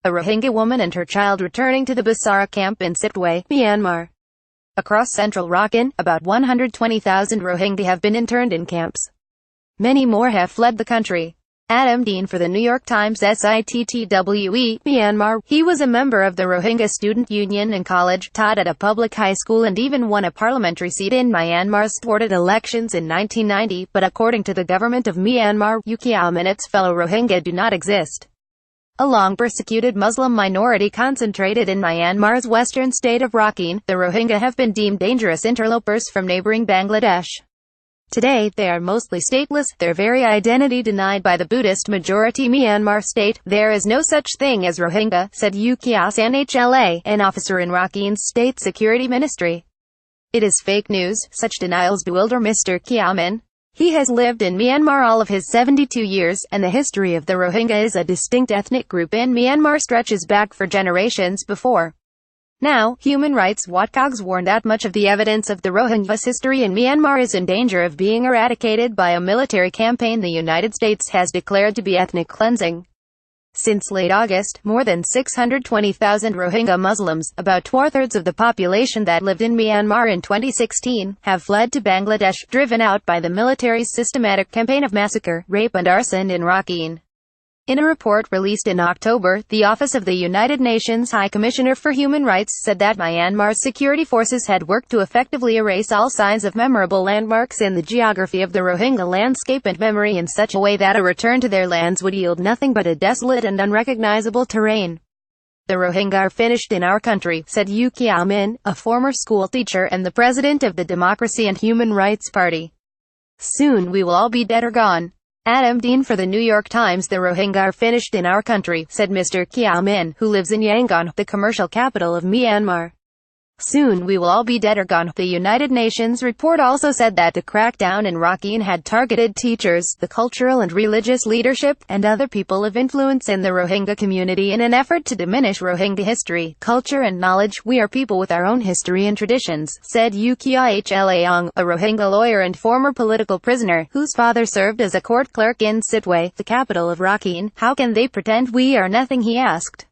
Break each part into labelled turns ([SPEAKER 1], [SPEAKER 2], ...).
[SPEAKER 1] a Rohingya woman and her child returning to the Basara camp in Sitwe, Myanmar. Across central Rakhine, about 120,000 Rohingya have been interned in camps. Many more have fled the country. Adam Dean for the New York Times SITTWE, Myanmar. He was a member of the Rohingya Student Union in college, taught at a public high school and even won a parliamentary seat in Myanmar's thwarted elections in 1990, but according to the government of Myanmar, Kyaw Min, its fellow Rohingya do not exist. A long-persecuted Muslim minority concentrated in Myanmar's western state of Rakhine, the Rohingya have been deemed dangerous interlopers from neighboring Bangladesh. Today, they are mostly stateless, their very identity denied by the Buddhist-majority Myanmar state. There is no such thing as Rohingya, said Kyaw Min, an officer in Rakhine's state security ministry. It is fake news. Such denials bewilder Mr. Kyaw Min. He has lived in Myanmar all of his 72 years, and the history of the Rohingya is a distinct ethnic group in Myanmar stretches back for generations before. Now, human rights watchdogs warn that much of the evidence of the Rohingya's history in Myanmar is in danger of being eradicated by a military campaign the United States has declared to be ethnic cleansing. Since late August, more than 620,000 Rohingya Muslims, about two-thirds of the population that lived in Myanmar in 2016, have fled to Bangladesh, driven out by the military's systematic campaign of massacre, rape and arson in Rakhine. In a report released in October, the Office of the United Nations High Commissioner for Human Rights said that Myanmar's security forces had worked to effectively erase all signs of memorable landmarks in the geography of the Rohingya landscape and memory in such a way that a return to their lands would yield nothing but a desolate and unrecognizable terrain. The Rohingya are finished in our country, said Kyaw Min, a former school teacher and the president of the Democracy and Human Rights Party. Soon we will all be dead or gone. Adam Dean for the New York Times. The Rohingya are finished in our country, said Mr. Kyaw Min, who lives in Yangon, the commercial capital of Myanmar. Soon we will all be dead or gone. The United Nations report also said that the crackdown in Rakhine had targeted teachers, the cultural and religious leadership, and other people of influence in the Rohingya community in an effort to diminish Rohingya history, culture and knowledge. We are people with our own history and traditions, said Kyaw, a Rohingya lawyer and former political prisoner, whose father served as a court clerk in Sitwe, the capital of Rakhine. How can they pretend we are nothing, he asked.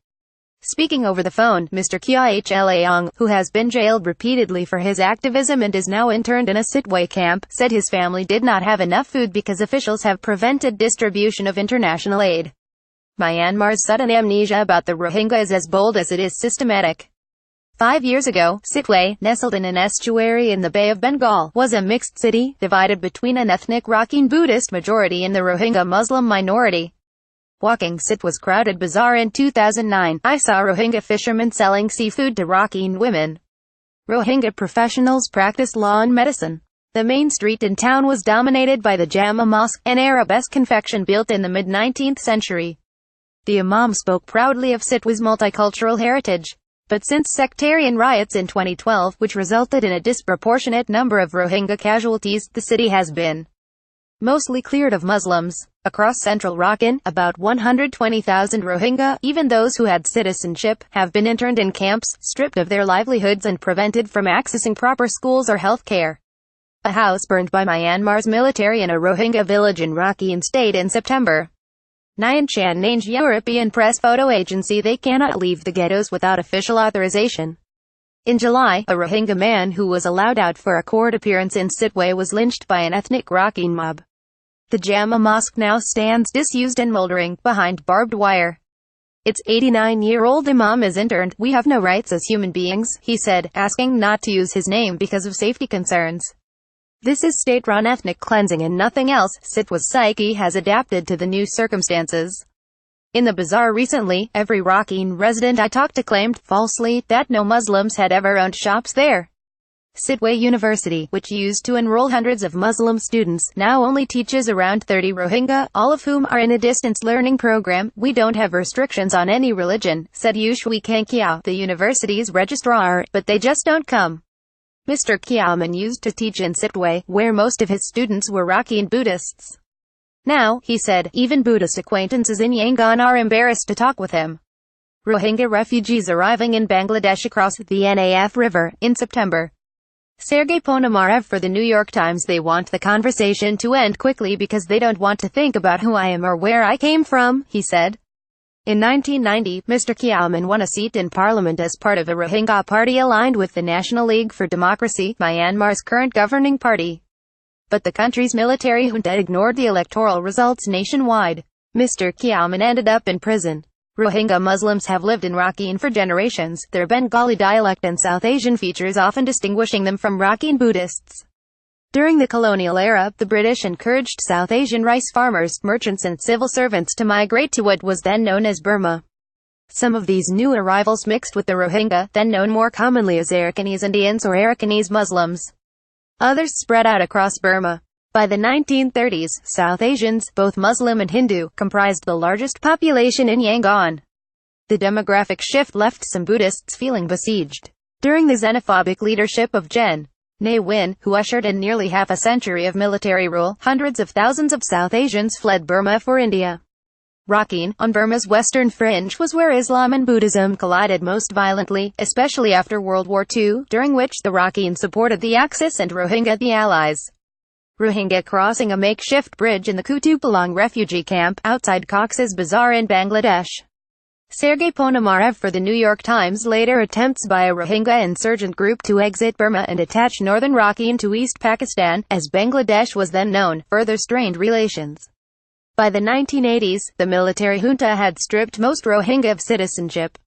[SPEAKER 1] Speaking over the phone, Mr. Kyaw, who has been jailed repeatedly for his activism and is now interned in a Sitwe camp, said his family did not have enough food because officials have prevented distribution of international aid. Myanmar's sudden amnesia about the Rohingya is as bold as it is systematic. 5 years ago, Sitwe, nestled in an estuary in the Bay of Bengal, was a mixed city, divided between an ethnic Rakhine Buddhist majority and the Rohingya Muslim minority. Walking Sitwe's crowded bazaar in 2009, I saw Rohingya fishermen selling seafood to Rakhine women. Rohingya professionals practiced law and medicine. The main street in town was dominated by the Jama Mosque, an Arabesque confection built in the mid-19th century. The Imam spoke proudly of Sitwe's multicultural heritage. But since sectarian riots in 2012, which resulted in a disproportionate number of Rohingya casualties, the city has been mostly cleared of Muslims. Across central Rakhine, about 120,000 Rohingya, even those who had citizenship, have been interned in camps, stripped of their livelihoods and prevented from accessing proper schools or health care. A house burned by Myanmar's military in a Rohingya village in Rakhine state in September. Nyan Chan named European press photo agency they cannot leave the ghettos without official authorization. In July, a Rohingya man who was allowed out for a court appearance in Sitwe was lynched by an ethnic Rakhine mob. The Jama Mosque now stands disused and moldering, behind barbed wire. Its 89-year-old imam is interned. We have no rights as human beings, he said, asking not to use his name because of safety concerns. This is state-run ethnic cleansing and nothing else. Sitwe's psyche has adapted to the new circumstances. In the bazaar recently, every Rakhine resident I talked to claimed, falsely, that no Muslims had ever owned shops there. Sitwe University, which used to enroll hundreds of Muslim students, now only teaches around 30 Rohingya, all of whom are in a distance learning program. We don't have restrictions on any religion, said Shui Kyaw, the university's registrar, but they just don't come. Mr. Kyaw Min used to teach in Sitwe, where most of his students were Rakhine Buddhists. Now, he said, even Buddhist acquaintances in Yangon are embarrassed to talk with him. Rohingya refugees arriving in Bangladesh across the Naf River, in September. Sergei Ponomarev for the New York Times. They want the conversation to end quickly because they don't want to think about who I am or where I came from, he said. In 1990, Mr. Kyaw Min won a seat in parliament as part of a Rohingya party aligned with the National League for Democracy, Myanmar's current governing party. But the country's military junta ignored the electoral results nationwide. Mr. Kyaw Min ended up in prison. Rohingya Muslims have lived in Rakhine for generations, their Bengali dialect and South Asian features often distinguishing them from Rakhine Buddhists. During the colonial era, the British encouraged South Asian rice farmers, merchants and civil servants to migrate to what was then known as Burma. Some of these new arrivals mixed with the Rohingya, then known more commonly as Arakanese Indians or Arakanese Muslims. Others spread out across Burma. By the 1930s, South Asians, both Muslim and Hindu, comprised the largest population in Yangon. The demographic shift left some Buddhists feeling besieged. During the xenophobic leadership of Gen. Ne Win, who ushered in nearly half a century of military rule, hundreds of thousands of South Asians fled Burma for India. Rakhine, on Burma's western fringe, was where Islam and Buddhism collided most violently, especially after World War II, during which the Rakhine supported the Axis and Rohingya the Allies. Rohingya crossing a makeshift bridge in the Kutupalong refugee camp, outside Cox's Bazar in Bangladesh. Sergei Ponomarev for the New York Times. Later attempts by a Rohingya insurgent group to exit Burma and attach northern Rakhine to East Pakistan, as Bangladesh was then known, further strained relations. By the 1980s, the military junta had stripped most Rohingya of citizenship.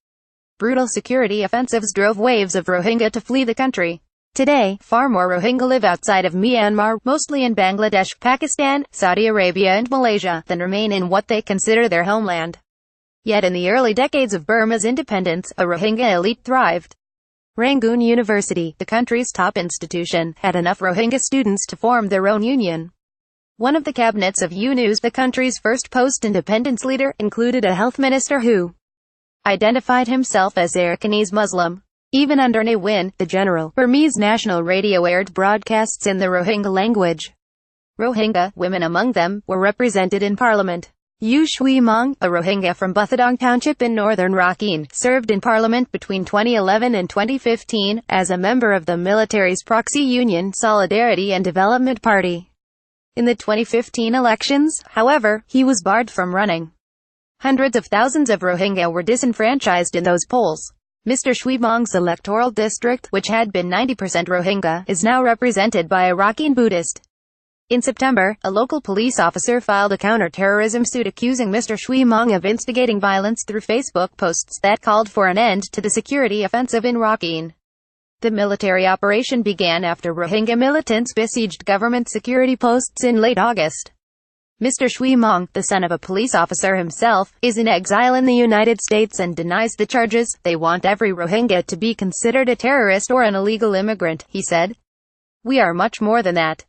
[SPEAKER 1] Brutal security offensives drove waves of Rohingya to flee the country. Today, far more Rohingya live outside of Myanmar, mostly in Bangladesh, Pakistan, Saudi Arabia and Malaysia, than remain in what they consider their homeland. Yet in the early decades of Burma's independence, a Rohingya elite thrived. Rangoon University, the country's top institution, had enough Rohingya students to form their own union. One of the cabinets of UNUS, the country's first post-independence leader, included a health minister who identified himself as Arakanese Muslim. Even under Ne Win, the general, Burmese national radio aired broadcasts in the Rohingya language. Rohingya, women among them, were represented in parliament. Yu Shui Mong, a Rohingya from Buthadong Township in northern Rakhine, served in parliament between 2011 and 2015, as a member of the military's proxy union Solidarity and Development Party. In the 2015 elections, however, he was barred from running. Hundreds of thousands of Rohingya were disenfranchised in those polls. Mr. Shui Mong's electoral district, which had been 90% Rohingya, is now represented by a Rakhine Buddhist. In September, a local police officer filed a counter-terrorism suit accusing Mr. Shui Mong of instigating violence through Facebook posts that called for an end to the security offensive in Rakhine. The military operation began after Rohingya militants besieged government security posts in late August. Mr. Shui Mong, the son of a police officer himself, is in exile in the United States and denies the charges. They want every Rohingya to be considered a terrorist or an illegal immigrant, he said. We are much more than that.